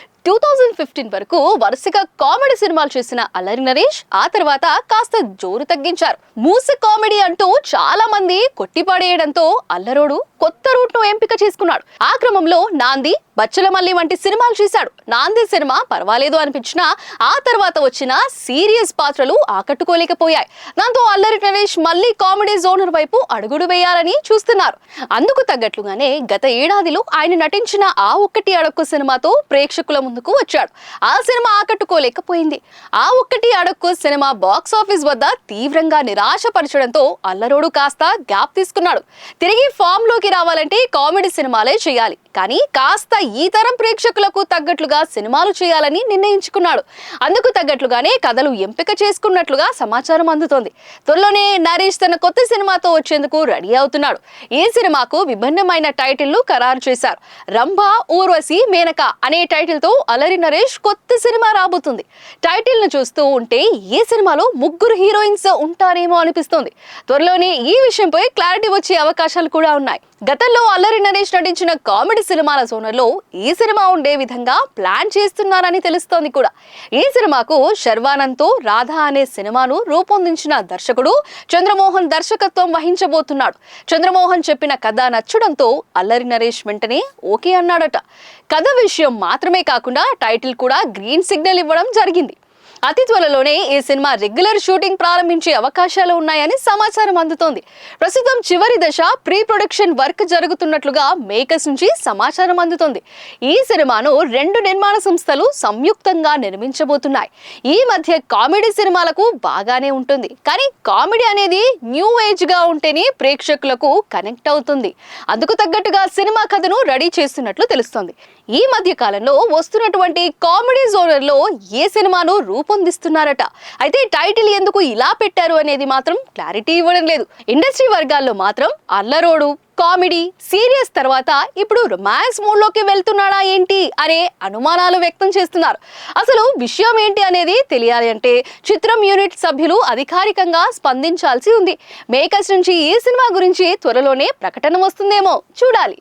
2015 వరకు వరుసగా కామెడీ సినిమాలు చేసిన అల్లరి నరేష్ ఆ తర్వాత కాస్త జోరు తగ్గించారు. మూస కామెడీ అంటూ చాలా మంది కొట్టిపడేయడంతో అల్లరోడు కొత్త రూట్ ను ఎంపిక చేసుకున్నాడు. ఆ క్రమంలో నాంది, బచ్చలమల్లి వంటి సినిమాలు చేశాడు. నాంది సినిమా పర్వాలేదు అనిపించినా ఆ తర్వాత వచ్చిన సీరియస్ పాత్రలు ఆకట్టుకోలేకపోయాయి. దాంతో అల్లరి నరేష్ మళ్ళీ కామెడీ జోనర్ వైపు అడుగుడు వేయాలని చూస్తున్నారు. అందుకు తగ్గట్లుగానే గత ఏడాదిలో ఆయన నటించిన ఆ ఒక్కటి అడక్కు సినిమాతో ప్రేక్షకుల ముందుకు వచ్చాడు. ఆ సినిమా ఆకట్టుకోలేకపోయింది. ఆ ఒక్కటి అడక్కు సినిమా బాక్స్ ఆఫీస్ వద్ద తీవ్రంగా నిరాశపరచడంతో అల్లరోడు కాస్త గ్యాప్ తీసుకున్నాడు. తిరిగి ఫామ్ లోకి రావాలంటే కామెడీ సినిమాలే చేయాలి, కానీ కాస్త ఈ తరం ప్రేక్షకులకు తగ్గట్లుగా సినిమాలు చేయాలని నిర్ణయించుకున్నాడు. అందుకు తగ్గట్లుగానే కథలు ఎంపిక చేసుకున్నట్లుగా సమాచారం అందుతోంది. త్వరలోనే నరేష్ తన కొత్త సినిమాతో వచ్చేందుకు రెడీ అవుతున్నాడు. ఈ సినిమాకు విభిన్నమైన టైటిల్ ను ఖరారు చేశారు. రంభ, ఊర్వశి, మేనక అనే టైటిల్ తో అల్లరి నరేష్ కొత్త సినిమా రాబోతుంది. టైటిల్ ను చూస్తూ ఉంటే ఈ సినిమాలో ముగ్గురు హీరోయిన్స్ ఉంటారేమో అనిపిస్తోంది. త్వరలోనే ఈ విషయంపై క్లారిటీ వచ్చే అవకాశాలు కూడా ఉన్నాయి. గతంలో అల్లరి నరేష్ నటించిన కామెడీ సినిమాల జోనర్లో ఈ సినిమా ఉండే విధంగా ప్లాన్ చేస్తున్నారని తెలుస్తోంది కూడా. ఈ సినిమాకు శర్వానంద్ తో రాధా అనే సినిమాను రూపొందించిన దర్శకుడు చంద్రమోహన్ దర్శకత్వం వహించబోతున్నాడు. చంద్రమోహన్ చెప్పిన కథ నచ్చడంతో అల్లరి నరేష్ వెంటనే ఓకే అన్నాడట. కథ విషయం మాత్రమే కాకుండా టైటిల్ కూడా గ్రీన్ సిగ్నల్ ఇవ్వడం జరిగింది. అతి త్వరలోనే ఈ సినిమా రెగ్యులర్ షూటింగ్ ప్రారంభించే అవకాశాలు ఉన్నాయని సమాచారం అందుతోంది. ప్రస్తుతం చివరి దశ ప్రీ ప్రొడక్షన్ వర్క్ జరుగుతున్నట్లుగా మేకర్స్ నుంచి సమాచారం అందుతోంది. ఈ సినిమాను 2 నిర్మాణ సంస్థలు సంయుక్తంగా నిర్మించబోతున్నాయి. ఈ మధ్య కామెడీ సినిమాలకు బాగానే ఉంటుంది, కానీ కామెడీ అనేది న్యూ ఏజ్ గా ఉంటేనే ప్రేక్షకులకు కనెక్ట్ అవుతుంది. అందుకు తగ్గట్టుగా సినిమా కథను రెడీ చేస్తున్నట్లు తెలుస్తోంది. ఈ మధ్య కాలంలో వస్తున్నటువంటి కామెడీ జోనర్ లో ఏ సినిమాను రూపొందిస్తున్నారట. అయితే టైటిల్ ఎందుకు ఇలా పెట్టారు అనేది మాత్రం క్లారిటీ ఇవ్వడం లేదు. ఇండస్ట్రీ వర్గాల్లో మాత్రం అల్లరోడు కామెడీ, సీరియస్ తర్వాత ఇప్పుడు రొమాన్స్ మోడ్ లోకి వెళ్తున్నాడా ఏంటి అనే అనుమానాలు వ్యక్తం చేస్తున్నారు. అసలు విషయం ఏంటి అనేది తెలియాలి అంటే చిత్రం యూనిట్ సభ్యులు అధికారికంగా స్పందించాల్సి ఉంది. మేకర్స్ నుంచి ఈ సినిమా గురించి త్వరలోనే ప్రకటన వస్తుందేమో చూడాలి.